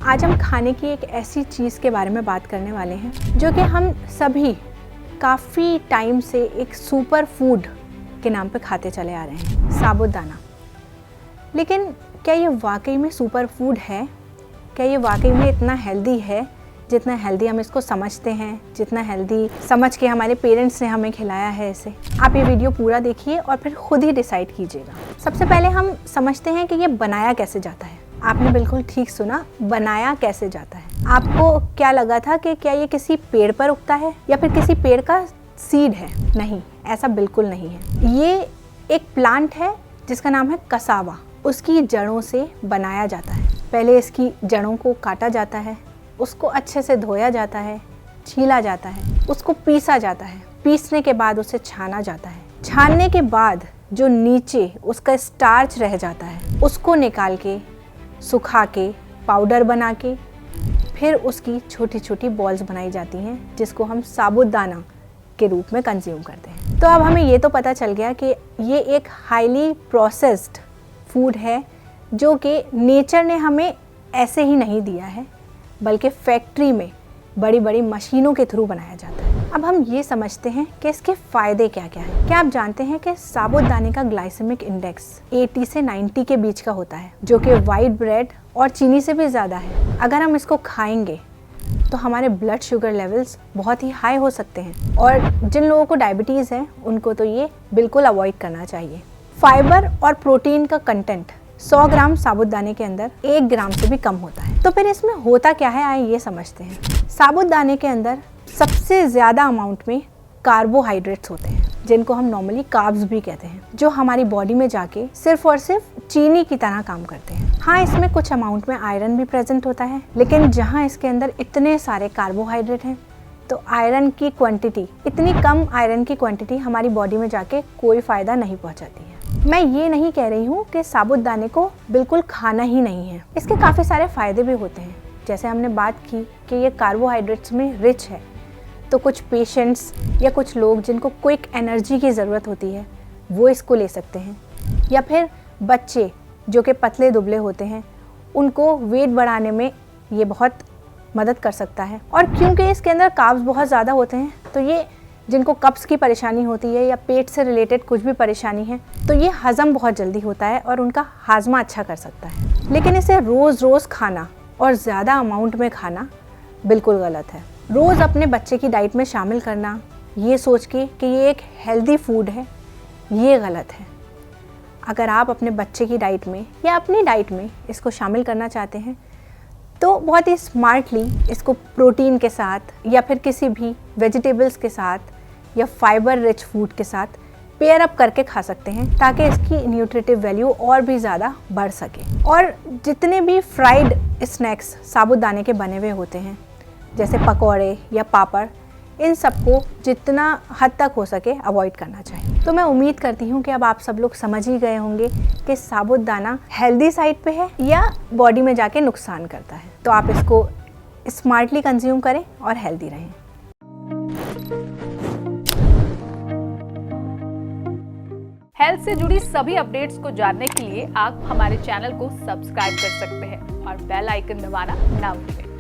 आज हम खाने की एक ऐसी चीज़ के बारे में बात करने वाले हैं जो कि हम सभी काफ़ी टाइम से एक सुपर फूड के नाम पे खाते चले आ रहे हैं, साबूदाना। लेकिन क्या ये वाकई में सुपर फूड है? क्या ये वाकई में इतना हेल्दी है जितना हेल्दी हम इसको समझते हैं, जितना हेल्दी समझ के हमारे पेरेंट्स ने हमें खिलाया है इसे? आप ये वीडियो पूरा देखिए और फिर खुद ही डिसाइड कीजिएगा। सबसे पहले हम समझते हैं कि ये बनाया कैसे जाता है। आपने बिल्कुल ठीक सुना, बनाया कैसे जाता है। आपको क्या लगा था कि क्या ये किसी पेड़ पर उगता है या फिर किसी पेड़ का सीड है? नहीं, ऐसा बिल्कुल नहीं है। ये एक प्लांट है जिसका नाम है कसावा। उसकी जड़ों से बनाया जाता है। पहले इसकी जड़ों को काटा जाता है, उसको अच्छे से धोया जाता है, छीला जाता है, उसको पीसा जाता है। पीसने के बाद उसे छाना जाता है। छानने के बाद जो नीचे उसका स्टार्च रह जाता है उसको निकाल के सुखा के पाउडर बना के फिर उसकी छोटी छोटी बॉल्स बनाई जाती हैं जिसको हम साबूदाना के रूप में कंज्यूम करते हैं। तो अब हमें ये तो पता चल गया कि ये एक हाईली प्रोसेस्ड फूड है जो कि नेचर ने हमें ऐसे ही नहीं दिया है, बल्कि फैक्ट्री में बड़ी बड़ी मशीनों के थ्रू बनाया जाता है। अब हम ये समझते हैं कि इसके फ़ायदे क्या क्या हैं। क्या आप जानते हैं कि साबूदाने का ग्लाइसेमिक इंडेक्स 80 से 90 के बीच का होता है, जो कि वाइट ब्रेड और चीनी से भी ज़्यादा है। अगर हम इसको खाएंगे तो हमारे ब्लड शुगर लेवल्स बहुत ही हाई हो सकते हैं और जिन लोगों को डायबिटीज़ है उनको तो ये बिल्कुल अवॉइड करना चाहिए। फाइबर और प्रोटीन का कंटेंट 100 ग्राम साबूदाने के अंदर 1 ग्राम से भी कम होता है। तो फिर इसमें होता क्या है, आइए ये समझते हैं। साबूदाने के अंदर सबसे ज़्यादा अमाउंट में कार्बोहाइड्रेट्स होते हैं जिनको हम नॉर्मली कार्ब्स भी कहते हैं, जो हमारी बॉडी में जाके सिर्फ और सिर्फ चीनी की तरह काम करते हैं। हाँ, इसमें कुछ अमाउंट में आयरन भी प्रेजेंट होता है, लेकिन जहाँ इसके अंदर इतने सारे कार्बोहाइड्रेट हैं तो आयरन की क्वांटिटी, इतनी कम आयरन की क्वांटिटी हमारी बॉडी में जाके कोई फ़ायदा नहीं पहुँचाती है। मैं ये नहीं कह रही हूँ कि साबूदाने को बिल्कुल खाना ही नहीं है। इसके काफ़ी सारे फ़ायदे भी होते हैं। जैसे हमने बात की कि ये कार्बोहाइड्रेट्स में रिच है, तो कुछ पेशेंट्स या कुछ लोग जिनको क्विक एनर्जी की ज़रूरत होती है वो इसको ले सकते हैं, या फिर बच्चे जो कि पतले दुबले होते हैं उनको वेट बढ़ाने में ये बहुत मदद कर सकता है। और क्योंकि इसके अंदर कार्ब्स बहुत ज़्यादा होते हैं तो ये जिनको कब्ज़ की परेशानी होती है या पेट से रिलेटेड कुछ भी परेशानी है तो ये हज़म बहुत जल्दी होता है और उनका हाजमा अच्छा कर सकता है। लेकिन इसे रोज़ रोज़ खाना और ज़्यादा अमाउंट में खाना बिल्कुल गलत है। रोज़ अपने बच्चे की डाइट में शामिल करना ये सोच के कि ये एक हेल्दी फूड है, ये गलत है। अगर आप अपने बच्चे की डाइट में या अपनी डाइट में इसको शामिल करना चाहते हैं तो बहुत ही स्मार्टली इसको प्रोटीन के साथ या फिर किसी भी वेजिटेबल्स के साथ या फाइबर रिच फूड के साथ पेयर अप करके खा सकते हैं ताकि इसकी न्यूट्रिटिव वैल्यू और भी ज़्यादा बढ़ सके। और जितने भी फ्राइड स्नैक्स साबूदाने के बने हुए होते हैं जैसे पकौड़े या पापड़, इन सबको जितना हद तक हो सके अवॉइड करना चाहिए। तो मैं उम्मीद करती हूँ कि अब आप सब लोग समझ ही गए होंगे कि साबूदाना हेल्दी साइड पे है या बॉडी में जाके नुकसान करता है। तो आप इसको स्मार्टली कंज्यूम करें और हेल्दी रहें। हेल्थ से जुड़ी सभी अपडेट्स को जानने के लिए आप हमारे चैनल को सब्सक्राइब कर सकते हैं और बेल आइकन दबाना ना भूलें।